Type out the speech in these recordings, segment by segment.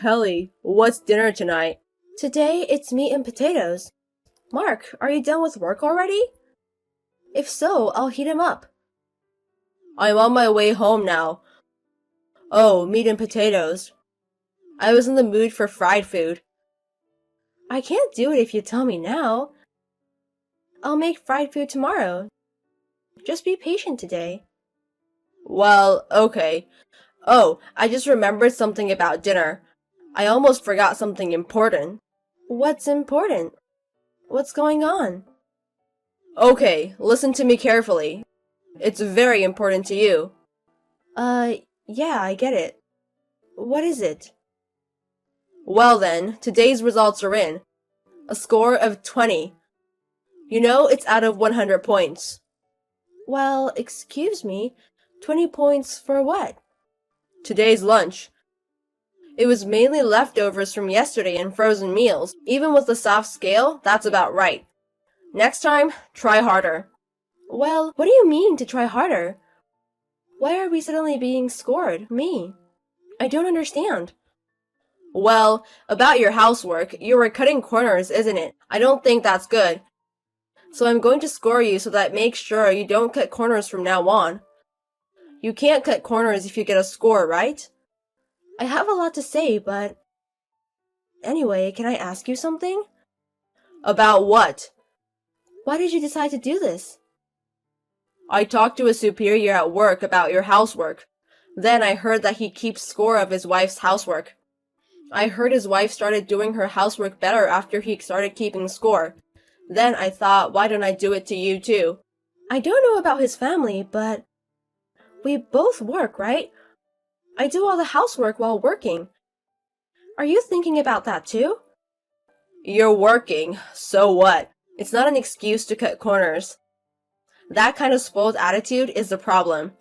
Kelly, what's dinner tonight? Today it's meat and potatoes. Mark, are you done with work already? If so, I'll heat 'em up. I'm on my way home now. Oh, meat and potatoes. I was in the mood for fried food. I can't do it if you tell me now. I'll make fried food tomorrow. Just be patient today. Well, okay. Oh, I just remembered something about dinner. I almost forgot something important. What's important? What's going on? Okay, listen to me carefully. It's very important to you. Yeah, I get it. What is it? Well then, today's results are in. A score of 20. You know it's out of 100 points. Well, excuse me. 20 points for what? Today's lunch. It was mainly leftovers from yesterday and frozen meals. Even with the soft scale, that's about right. Next time, try harder. Well, what do you mean to try harder? Why are we suddenly being scored? Me? I don't understand. Well, about your housework, you were cutting corners, isn't it? I don't think that's good. So I'm going to score you so that makes sure you don't cut corners from now on. You can't cut corners if you get a score, right? I have a lot to say, but... Anyway, can I ask you something? About what? Why did you decide to do this? I talked to a superior at work about your housework. Then I heard that he keeps score of his wife's housework. I heard his wife started doing her housework better after he started keeping score. Then I thought, why don't I do it to you too? I don't know about his family, but... We both work, right? I do all the housework while working. Are you thinking about that too? You're working, so what? It's not an excuse to cut corners. That kind of spoiled attitude is the problem.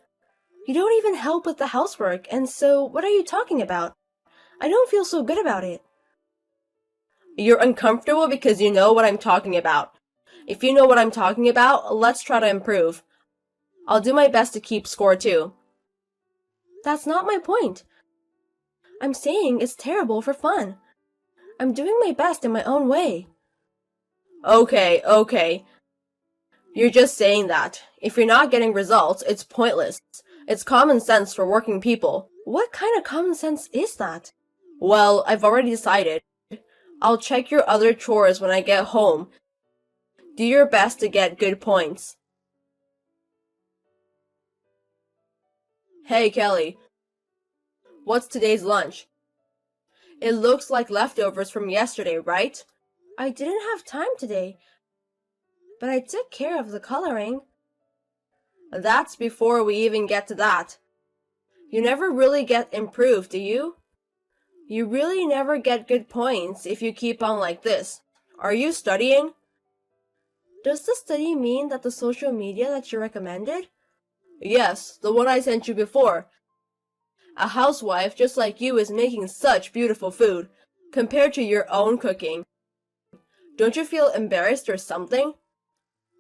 You don't even help with the housework, and so what are you talking about? I don't feel so good about it. You're uncomfortable because you know what I'm talking about. If you know what I'm talking about, let's try to improve. I'll do my best to keep score too. That's not my point. I'm saying it's terrible for fun. I'm doing my best in my own way. Okay. You're just saying that. If you're not getting results, it's pointless. It's common sense for working people. What kind of common sense is that? Well, I've already decided. I'll check your other chores when I get home. Do your best to get good points. Hey, Kelly. What's today's lunch? It looks like leftovers from yesterday, right? I didn't have time today, but I took care of the coloring. That's before we even get to that. You never really get improved, do you? You really never get good points if you keep on like this. Are you studying? Does the study mean that the social media that you recommended? Yes, the one I sent you before. A housewife just like you is making such beautiful food, compared to your own cooking. Don't you feel embarrassed or something?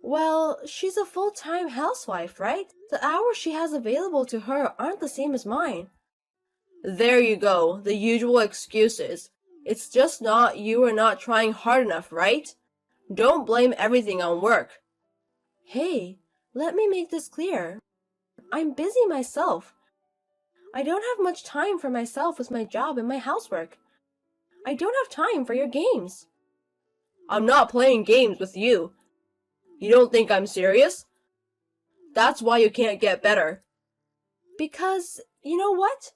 Well, she's a full-time housewife, right? The hours she has available to her aren't the same as mine. There you go, the usual excuses. It's just not you are not trying hard enough, right? Don't blame everything on work. Hey, let me make this clear. I'm busy myself. I don't have much time for myself with my job and my housework. I don't have time for your games. I'm not playing games with you. You don't think I'm serious? That's why you can't get better. Because, you know what?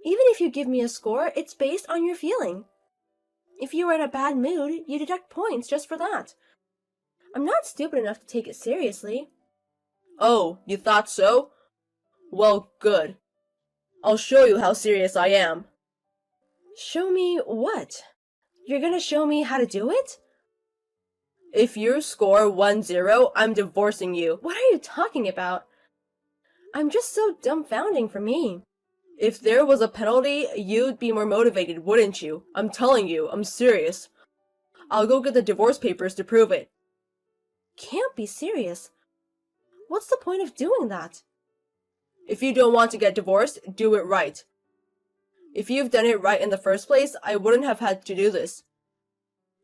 Even if you give me a score, it's based on your feeling. If you are in a bad mood, you deduct points just for that. I'm not stupid enough to take it seriously. Oh, you thought so? Well, good. I'll show you how serious I am. Show me what? You're gonna show me how to do it? If you score 1-0, I'm divorcing you. What are you talking about? I'm just so dumbfounding for me. If there was a penalty, you'd be more motivated, wouldn't you? I'm telling you, I'm serious. I'll go get the divorce papers to prove it. Can't be serious. What's the point of doing that? If you don't want to get divorced, do it right. If you've done it right in the first place, I wouldn't have had to do this.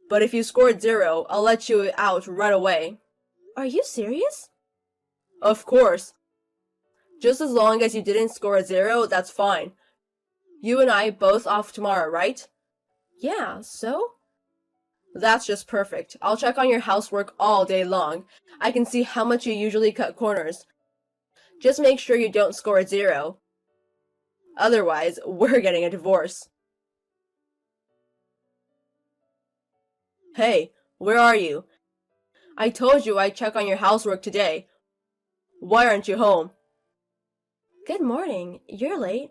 But if you scored 0, I'll let you out right away. Are you serious? Of course. Just as long as you didn't score a 0, that's fine. You and I both off tomorrow, right? Yeah, so? That's just perfect. I'll check on your housework all day long. I can see how much you usually cut corners. Just make sure you don't score a 0. Otherwise, we're getting a divorce. Hey, where are you? I told you I'd check on your housework today. Why aren't you home? Good morning. You're late.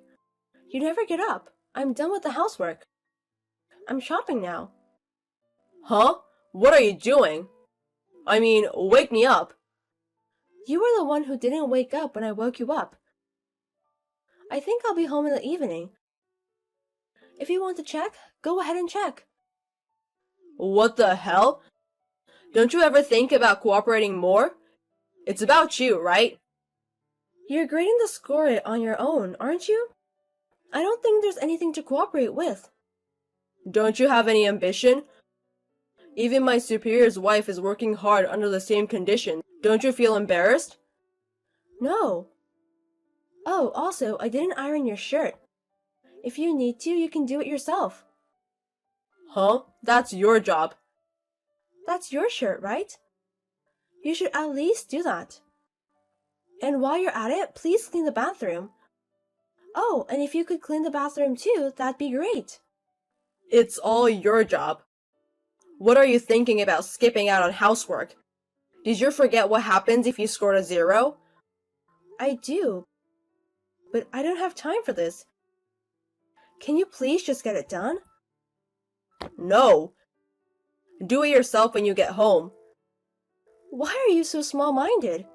You never get up. I'm done with the housework. I'm shopping now. Huh? What are you doing? I mean, wake me up. You were the one who didn't wake up when I woke you up. I think I'll be home in the evening. If you want to check, go ahead and check. What the hell? Don't you ever think about cooperating more? It's about you, right? You're grading the score on your own, aren't you? I don't think there's anything to cooperate with. Don't you have any ambition? Even my superior's wife is working hard under the same conditions. Don't you feel embarrassed? No. Oh, also, I didn't iron your shirt. If you need to, you can do it yourself. Huh? That's your job. That's your shirt, right? You should at least do that. And while you're at it, please clean the bathroom. Oh, and if you could clean the bathroom too, that'd be great. It's all your job. What are you thinking about skipping out on housework? Did you forget what happens if you scored a 0? I do, but I don't have time for this. Can you please just get it done? No. Do it yourself when you get home. Why are you so small-minded?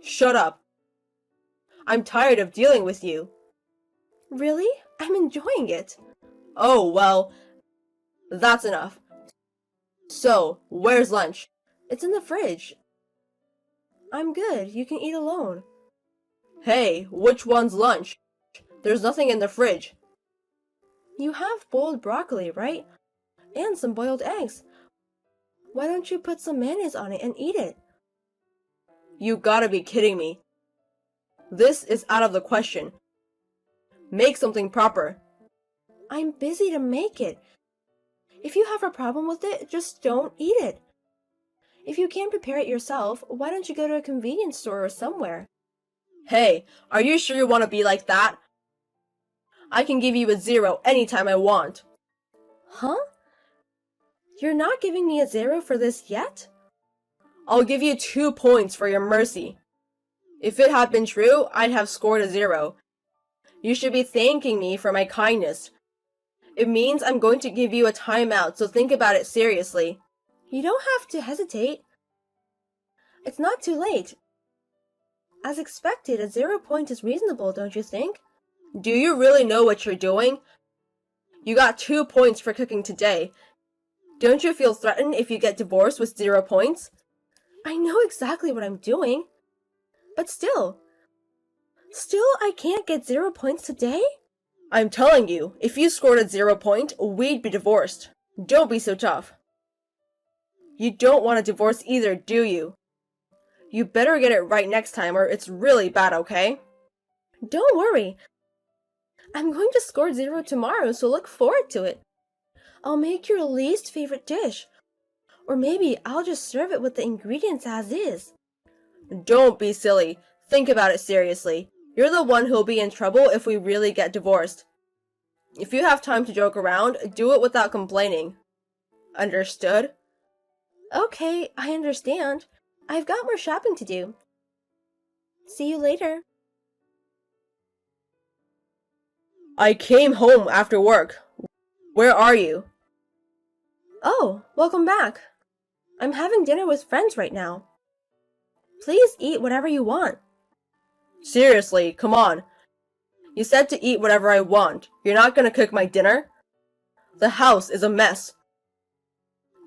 Shut up. I'm tired of dealing with you. Really? I'm enjoying it. Oh, well, that's enough. So, where's lunch? It's in the fridge. I'm good. You can eat alone. Hey, which one's lunch? There's nothing in the fridge. You have boiled broccoli, right? And some boiled eggs. Why don't you put some mayonnaise on it and eat it? You gotta be kidding me. This is out of the question. Make something proper. I'm busy to make it. If you have a problem with it, just don't eat it. If you can't prepare it yourself, why don't you go to a convenience store or somewhere? Hey, are you sure you want to be like that? I can give you a 0 anytime I want. Huh? You're not giving me a 0 for this yet? I'll give you 2 points for your mercy. If it had been true, I'd have scored a 0. You should be thanking me for my kindness. It means I'm going to give you a timeout, so think about it seriously. You don't have to hesitate. It's not too late. As expected, a 0 point is reasonable, don't you think? Do you really know what you're doing? You got 2 points for cooking today. Don't you feel threatened if you get divorced with 0 points? I know exactly what I'm doing. But still I can't get 0 points today? I'm telling you, if you scored a 0 point, we'd be divorced. Don't be so tough. You don't want a divorce either, do you? You better get it right next time or it's really bad, okay? Don't worry. I'm going to score 0 tomorrow, so look forward to it. I'll make your least favorite dish. Or maybe I'll just serve it with the ingredients as is. Don't be silly. Think about it seriously. You're the one who'll be in trouble if we really get divorced. If you have time to joke around, do it without complaining. Understood? Okay, I understand. I've got more shopping to do. See you later. I came home after work. Where are you? Oh, welcome back. I'm having dinner with friends right now. Please eat whatever you want. Seriously, come on. You said to eat whatever I want. You're not gonna cook my dinner? The house is a mess.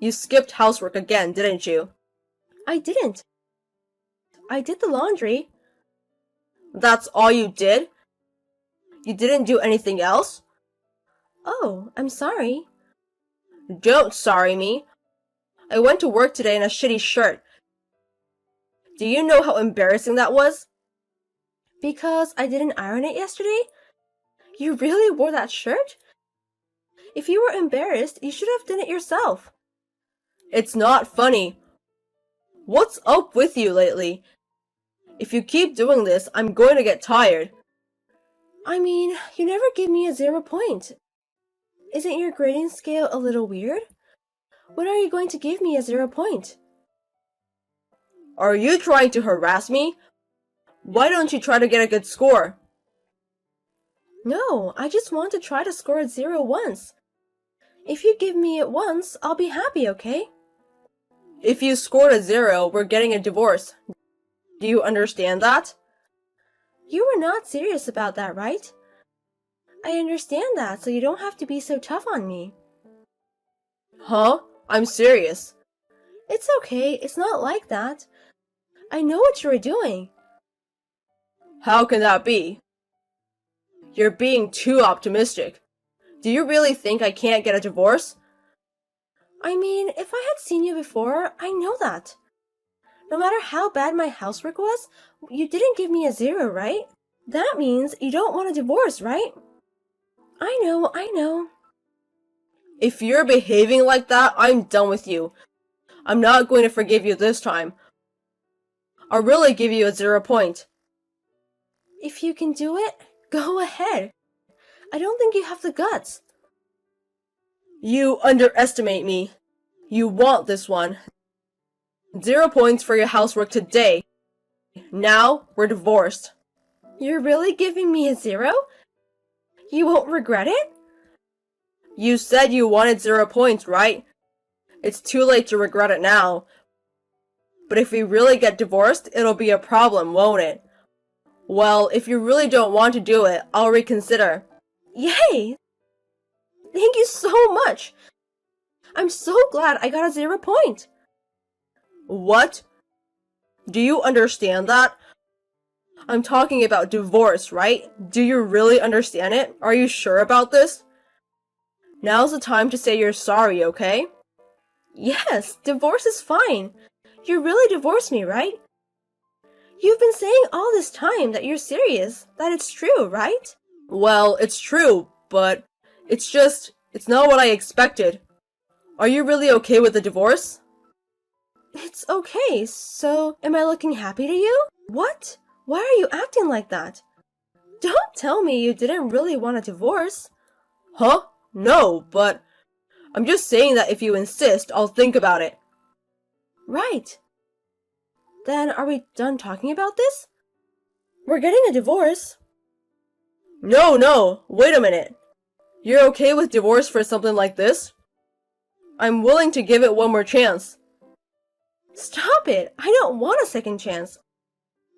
You skipped housework again, didn't you? I didn't. I did the laundry. That's all you did? You didn't do anything else? Oh, I'm sorry. Don't sorry me. I went to work today in a shitty shirt. Do you know how embarrassing that was? Because I didn't iron it yesterday? You really wore that shirt? If you were embarrassed, you should have done it yourself. It's not funny. What's up with you lately? If you keep doing this, I'm going to get tired. I mean, you never give me a 0 point. Isn't your grading scale a little weird? When are you going to give me a 0 point? Are you trying to harass me? Why don't you try to get a good score? No, I just want to try to score a 0 once. If you give me it once, I'll be happy, okay? If you scored a 0, we're getting a divorce. Do you understand that? You were not serious about that, right? I understand that, so you don't have to be so tough on me. Huh? I'm serious. It's okay, it's not like that. I know what you were doing. How can that be? You're being too optimistic. Do you really think I can't get a divorce? I mean, if I had seen you before, I know that. No matter how bad my housework was, you didn't give me a 0, right? That means you don't want a divorce, right? I know. If you're behaving like that, I'm done with you. I'm not going to forgive you this time. I'll really give you a 0 point. If you can do it, go ahead. I don't think you have the guts. You underestimate me. You want this one. 0 points for your housework today. Now, we're divorced. You're really giving me a 0? You won't regret it? You said you wanted 0 points, right? It's too late to regret it now. But if we really get divorced, it'll be a problem, won't it? Well, if you really don't want to do it, I'll reconsider. Yay! Thank you so much! I'm so glad I got a 0 point! What? Do you understand that? I'm talking about divorce, right? Do you really understand it? Are you sure about this? Now's the time to say you're sorry, okay? Yes, divorce is fine. You really divorced me, right? You've been saying all this time that you're serious, that it's true, right? Well, it's true, but it's not what I expected. Are you really okay with the divorce? It's okay, so am I looking happy to you? What? Why are you acting like that? Don't tell me you didn't really want a divorce. Huh? No, but I'm just saying that if you insist, I'll think about it. Right. Then are we done talking about this? We're getting a divorce. No, wait a minute. You're okay with divorce for something like this? I'm willing to give it one more chance. Stop it! I don't want a second chance.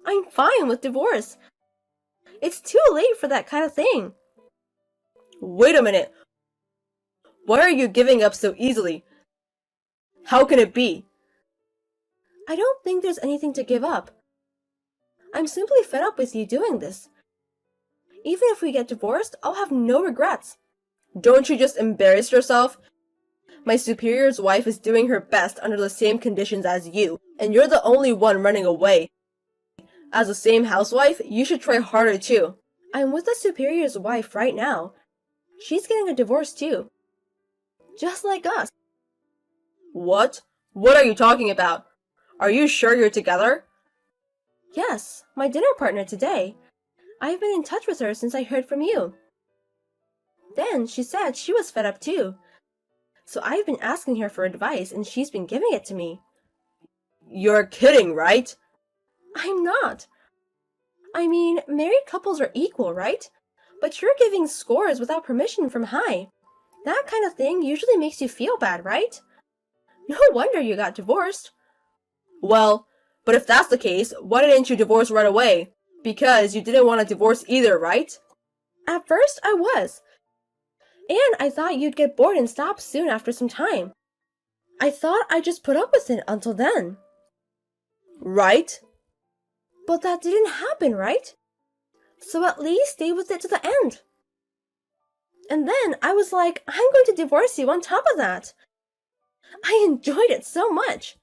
I'm fine with divorce. It's too late for that kind of thing. Wait a minute. Why are you giving up so easily? How can it be? I don't think there's anything to give up. I'm simply fed up with you doing this. Even if we get divorced, I'll have no regrets. Don't you just embarrass yourself? My superior's wife is doing her best under the same conditions as you, and you're the only one running away. As the same housewife, you should try harder too. I'm with the superior's wife right now. She's getting a divorce too. Just like us. What? What are you talking about? Are you sure you're together? Yes, my dinner partner today. I've been in touch with her since I heard from you. Then she said she was fed up too. So I've been asking her for advice and she's been giving it to me. You're kidding, right? I'm not. I mean, married couples are equal, right? But you're giving scores without permission from Hi. That kind of thing usually makes you feel bad, right? No wonder you got divorced. Well, but if that's the case, why didn't you divorce right away? Because you didn't want a divorce either, right? At first, I was. And I thought you'd get bored and stop soon after some time. I thought I'd just put up with it until then. Right? But that didn't happen, right? So at least stay with it to the end. And then I was like, I'm going to divorce you on top of that. I enjoyed it so much.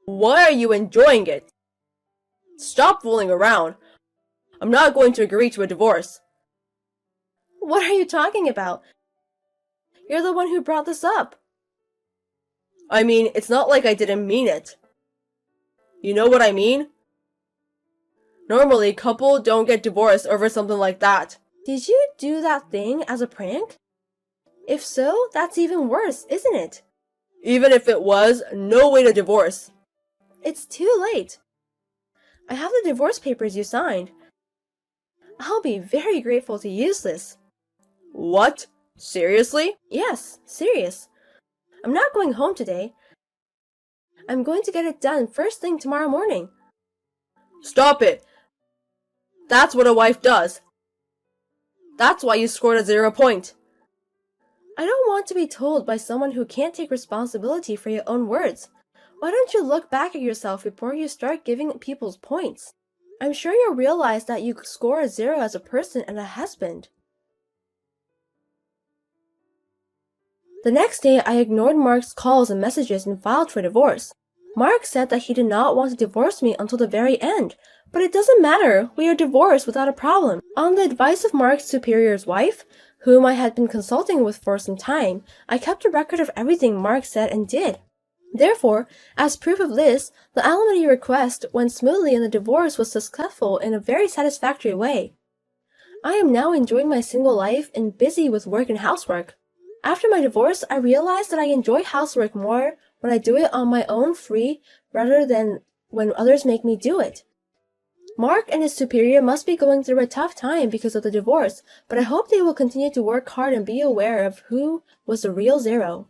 Why are you enjoying it? Stop fooling around. I'm not going to agree to a divorce. What are you talking about? You're the one who brought this up. I mean, it's not like I didn't mean it. You know what I mean? Normally, couples don't get divorced over something like that. Did you do that thing as a prank? If so, that's even worse, isn't it? Even if it was, no way to divorce. It's too late. I have the divorce papers you signed. I'll be very grateful to use this. What? Seriously? Yes, serious. I'm not going home today. I'm going to get it done first thing tomorrow morning. Stop it. That's what a wife does. That's why you scored a 0 point. I don't want to be told by someone who can't take responsibility for your own words. Why don't you look back at yourself before you start giving people's points? I'm sure you'll realize that you score a 0 as a person and a husband. The next day, I ignored Mark's calls and messages and filed for divorce. Mark said that he did not want to divorce me until the very end, but it doesn't matter, we are divorced without a problem. On the advice of Mark's superior's wife, whom I had been consulting with for some time, I kept a record of everything Mark said and did. Therefore, as proof of this, the alimony request went smoothly and the divorce was successful in a very satisfactory way. I am now enjoying my single life and busy with work and housework. After my divorce, I realized that I enjoy housework more when I do it on my own free rather than when others make me do it. Mark and his superior must be going through a tough time because of the divorce, but I hope they will continue to work hard and be aware of who was the real 0.